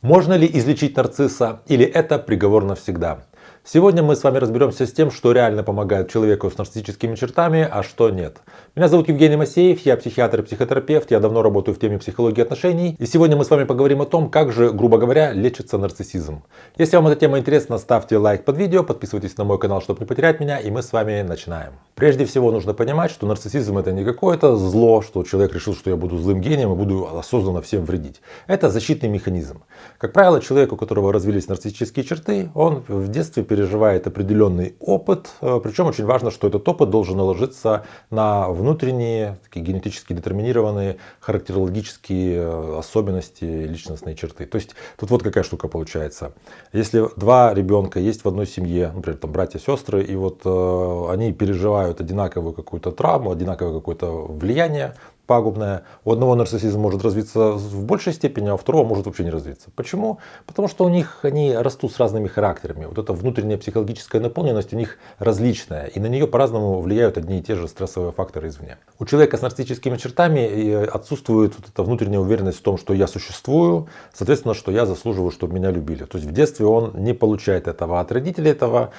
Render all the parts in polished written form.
Можно ли излечить нарцисса или это приговор навсегда? Сегодня мы с вами разберемся с тем, что реально помогает человеку с нарциссическими чертами, а что нет. Меня зовут Евгений Масеев, я психиатр и психотерапевт, я давно работаю в теме психологии отношений. И сегодня мы с вами поговорим о том, как же, грубо говоря, лечится нарциссизм. Если вам эта тема интересна, ставьте лайк под видео, подписывайтесь на мой канал, чтобы не потерять меня, и мы с вами начинаем. Прежде всего нужно понимать, что нарциссизм это не какое-то зло, что человек решил, что я буду злым гением и буду осознанно всем вредить. Это защитный механизм. Как правило, человек, у которого развились нарциссические черты, он в детстве переживает определенный опыт, причем очень важно, что этот опыт должен наложиться на внутренние, такие генетически детерминированные характерологические особенности личностной черты. То есть тут вот какая штука получается. Если два ребенка есть в одной семье, например, там братья-сестры, и вот они переживают одинаковую какую-то травму, одинаковое какое-то влияние пагубное. У одного нарциссизм может развиться в большей степени, а у второго может вообще не развиться. Почему? Потому что у них они растут с разными характерами. Вот эта внутренняя психологическая наполненность у них различная. И на нее по-разному влияют одни и те же стрессовые факторы извне. У человека с нарциссическими чертами отсутствует вот эта внутренняя уверенность в том, что я существую, соответственно, что я заслуживаю, чтобы меня любили. То есть в детстве он не получает этого от родителей, этого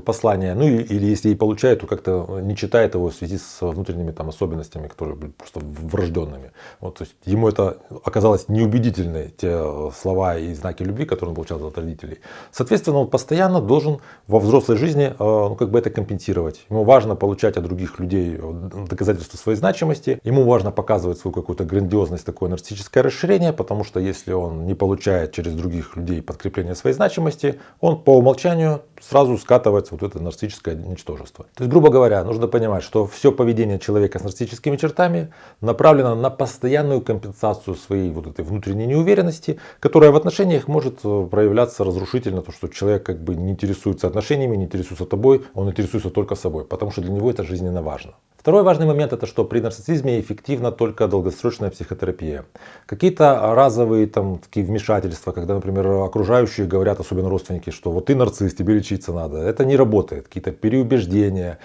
послания. Ну или если и получает, то как-то не читает его в связи с внутренними особенностями, которые просто врожденными. Вот, то есть ему это оказалось неубедительны, те слова и знаки любви, которые он получал от родителей. Соответственно, он постоянно должен во взрослой жизни это компенсировать. Ему важно получать от других людей доказательства своей значимости. Ему важно показывать свою какую-то грандиозность, такое нарциссическое расширение, потому что если он не получает через других людей подкрепление своей значимости, он по умолчанию сразу скатывается в это нарциссическое ничтожество. То есть, грубо говоря, нужно понимать, что все поведение человека с нарциссическими чертами направлено на постоянную компенсацию своей вот этой внутренней неуверенности, которая в отношениях может проявляться разрушительно, то что человек не интересуется отношениями, не интересуется тобой, он интересуется только собой, потому что для него это жизненно важно. Второй важный момент это, что при нарциссизме эффективна только долгосрочная психотерапия. Какие-то разовые такие вмешательства, когда, например, окружающие говорят, особенно родственники, что вот ты нарцисс, тебе лечиться надо. Это не работает. Какие-то переубеждения.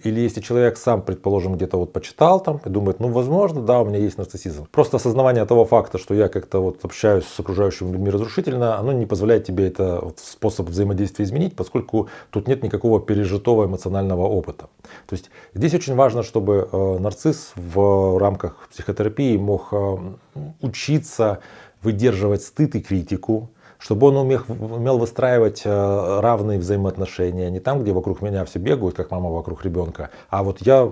Или если человек сам, предположим, где-то почитал и думает, возможно, да, у меня есть нарциссизм. Просто осознавание того факта, что я как-то общаюсь с окружающими людьми разрушительно, оно не позволяет тебе это способ взаимодействия изменить, поскольку тут нет никакого пережитого эмоционального опыта. То есть здесь очень важно, чтобы нарцисс в рамках психотерапии мог учиться выдерживать стыд и критику, чтобы он умел выстраивать равные взаимоотношения. Не там, где вокруг меня все бегают, как мама вокруг ребенка, а вот я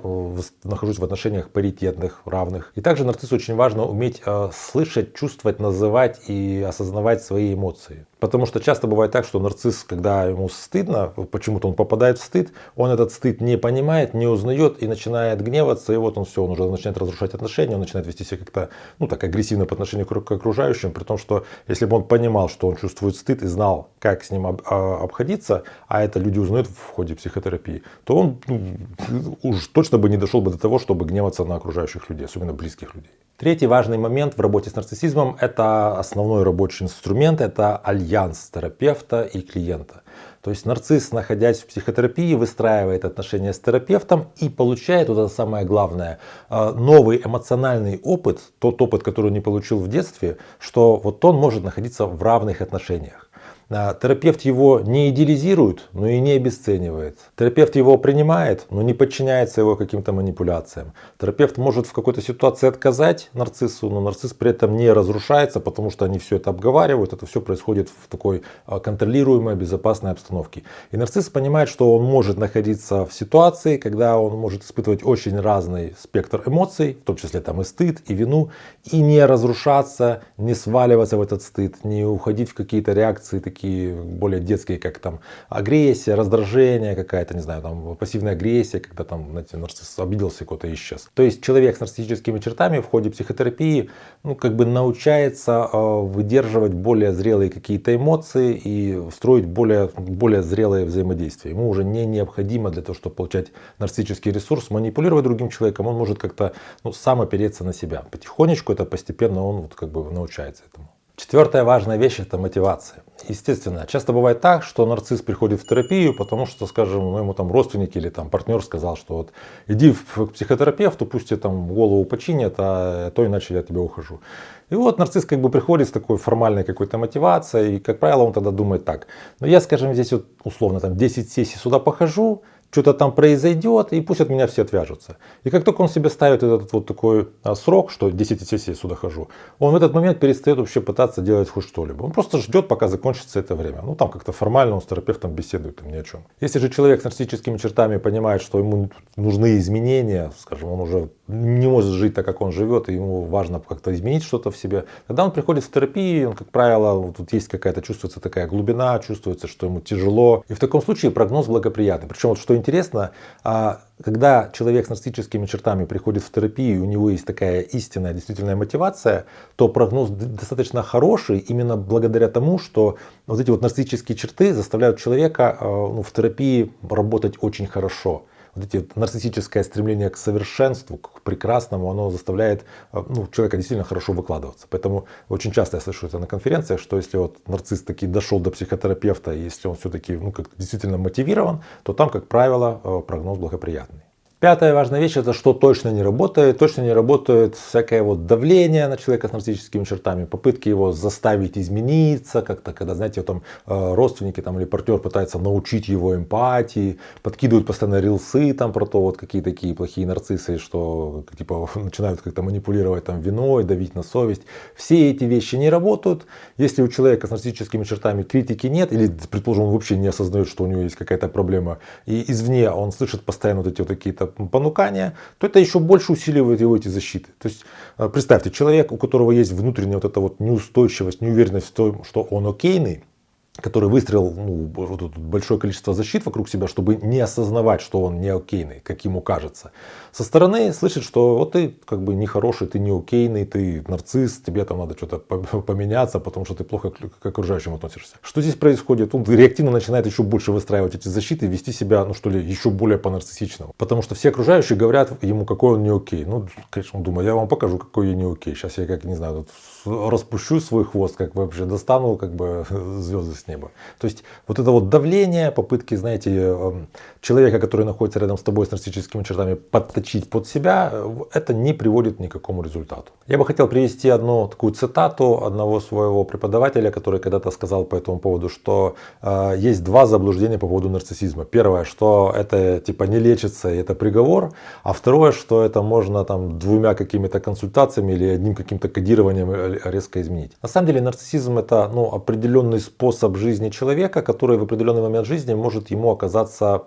нахожусь в отношениях паритетных, равных. И также нарциссу очень важно уметь слышать, чувствовать, называть и осознавать свои эмоции. Потому что часто бывает так, что нарцисс, когда ему стыдно, почему-то он попадает в стыд, он этот стыд не понимает, не узнает и начинает гневаться, и вот он уже начинает разрушать отношения, он начинает вести себя как-то так агрессивно по отношению к окружающим, при том, что если бы он понимал, что он чувствует стыд и знал, как с ним обходиться, а это люди узнают в ходе психотерапии, то он уж точно бы не дошел бы до того, чтобы гневаться на окружающих людей, особенно близких людей. Третий важный момент в работе с нарциссизмом – это основной рабочий инструмент, это альянс терапевта и клиента. То есть нарцисс, находясь в психотерапии, выстраивает отношения с терапевтом и получает, вот это самое главное, новый эмоциональный опыт, тот опыт, который он не получил в детстве, что вот он может находиться в равных отношениях. Терапевт его не идеализирует, но и не обесценивает. Терапевт его принимает, но не подчиняется его каким-то манипуляциям. Терапевт может в какой-то ситуации отказать нарциссу, но нарцисс при этом не разрушается, потому что они все это обговаривают. Это все происходит в такой контролируемой, безопасной обстановке. И нарцисс понимает, что он может находиться в ситуации, когда он может испытывать очень разный спектр эмоций, в том числе и стыд, и вину, и не разрушаться, не сваливаться в этот стыд, не уходить в какие-то реакции такие более детские, как агрессия, раздражение какая-то, не знаю, пассивная агрессия, когда нарцисс обиделся, куда-то исчез. То есть человек с нарциссическими чертами в ходе психотерапии научается выдерживать более зрелые какие-то эмоции и строить более зрелое взаимодействие. Ему уже не необходимо для того, чтобы получать нарциссический ресурс, манипулировать другим человеком, он может как-то сам опереться на себя. Потихонечку, это постепенно он научается этому. Четвертая важная вещь – это мотивация. Естественно, часто бывает так, что нарцисс приходит в терапию, потому что, скажем, ну, ему там родственник или там партнер сказал, что вот иди к психотерапевту, пусть тебе там голову починят, а то иначе я от тебя ухожу. И вот нарцисс как бы приходит с такой формальной какой-то мотивацией, и, как правило, он тогда думает так: ну я, скажем, здесь вот условно там 10 сессий сюда похожу, что-то там произойдет, и пусть от меня все отвяжутся. И как только он себе ставит этот вот такой срок, что 10 сессий я сюда хожу, он в этот момент перестает вообще пытаться делать хоть что-либо. Он просто ждет, пока закончится это время. Ну там как-то формально он с терапевтом беседует, там ни о чем. Если же человек с нарциссическими чертами понимает, что ему нужны изменения, скажем, он уже не может жить так, как он живет, и ему важно как-то изменить что-то в себе, тогда он приходит в терапию, он, как правило, вот тут есть какая-то, чувствуется такая глубина, чувствуется, что ему тяжело. И в таком случае прогноз благоприятный. Причем вот что интересно, когда человек с нарциссическими чертами приходит в терапию, и у него есть такая истинная, действительная мотивация, то прогноз достаточно хороший именно благодаря тому, что вот эти вот нарциссические черты заставляют человека в терапии работать очень хорошо. Вот эти вот нарциссическое стремление к совершенству, к прекрасному, оно заставляет человека действительно хорошо выкладываться. Поэтому очень часто я слышу это на конференциях, что если вот нарцисс таки дошел до психотерапевта, если он все-таки как-то действительно мотивирован, то там, как правило, прогноз благоприятный. Пятая важная вещь — это что точно не работает. Точно не работает всякое вот давление на человека с нарциссическими чертами, попытки его заставить измениться, как-то, когда, знаете, там родственники там, или партнер пытаются научить его эмпатии, подкидывают постоянно рилсы там про то, вот какие такие плохие нарциссы, что типа начинают как-то манипулировать там виной, давить на совесть. Все эти вещи не работают. Если у человека с нарциссическими чертами критики нет, или, предположим, он вообще не осознает, что у него есть какая-то проблема, и извне он слышит постоянно вот эти вот какие-то понукания, то это еще больше усиливает его эти защиты. То есть представьте, человек, у которого есть внутренняя вот эта вот неустойчивость, неуверенность в том, что он окейный, который выстроил большое количество защит вокруг себя, чтобы не осознавать, что он не окейный, как ему кажется. Со стороны слышит, что вот ты как бы нехороший, ты не окейный, ты нарцисс, тебе там надо что-то поменяться, потому что ты плохо к окружающим относишься. Что здесь происходит? Он реактивно начинает еще больше выстраивать эти защиты, вести себя, еще более по-нарциссичному. Потому что все окружающие говорят ему, какой он не окей. Ну, конечно, он думает, я вам покажу, какой я не окей. Сейчас я, как не знаю, распущу свой хвост, как вообще достану как бы звезды с неба. То есть вот это вот давление, попытки, знаете, человека, который находится рядом с тобой с нарциссическими чертами, подточить под себя, это не приводит ни к какому результату. Я бы хотел привести одну такую цитату одного своего преподавателя, который когда-то сказал по этому поводу, что есть два заблуждения по поводу нарциссизма. Первое, что это типа не лечится и это приговор, а второе, что это можно там двумя какими-то консультациями или одним каким-то кодированием резко изменить. На самом деле нарциссизм — это определенный способ жизни человека, который в определенный момент жизни может ему оказаться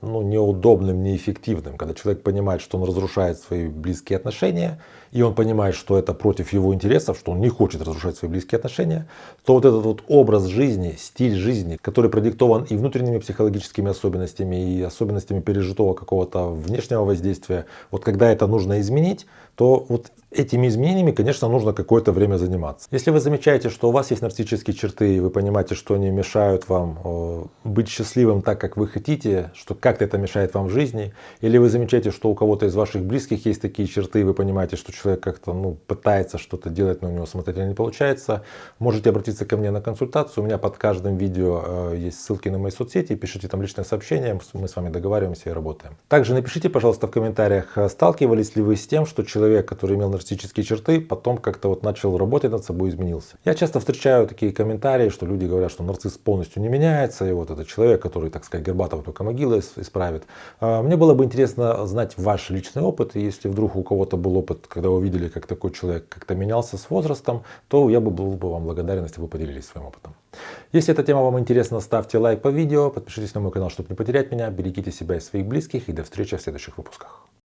неудобным, неэффективным. Когда человек понимает, что он разрушает свои близкие отношения, и он понимает, что это против его интересов, что он не хочет разрушать свои близкие отношения, то вот этот вот образ жизни, стиль жизни, который продиктован и внутренними психологическими особенностями, и особенностями пережитого какого-то внешнего воздействия, вот когда это нужно изменить, то вот этими изменениями, конечно, нужно какое-то время заниматься. Если вы замечаете, что у вас есть нарциссические черты, и вы понимаете, что они мешают вам быть счастливым так, как вы хотите, что как-то это мешает вам в жизни, или вы замечаете, что у кого-то из ваших близких есть такие черты, и вы понимаете, что человек как-то пытается что-то делать, но у него самостоятельно не получается, можете обратиться ко мне на консультацию. У меня под каждым видео есть ссылки на мои соцсети, пишите там личное сообщение, мы с вами договариваемся и работаем. Также напишите, пожалуйста, в комментариях, сталкивались ли вы с тем, что человек, который имел нарциссические черты, потом как-то начал работать над собой, изменился. Я часто встречаю такие комментарии, что люди говорят, что нарцисс полностью не меняется, и вот этот человек, который, так сказать, Горбатова только могила исправит. Мне было бы интересно знать ваш личный опыт, и если вдруг у кого-то был опыт, когда вы видели, как такой человек как-то менялся с возрастом, то я был бы вам благодарен, если вы поделились своим опытом. Если эта тема вам интересна, ставьте лайк по видео, подпишитесь на мой канал, чтобы не потерять меня, берегите себя и своих близких, и до встречи в следующих выпусках.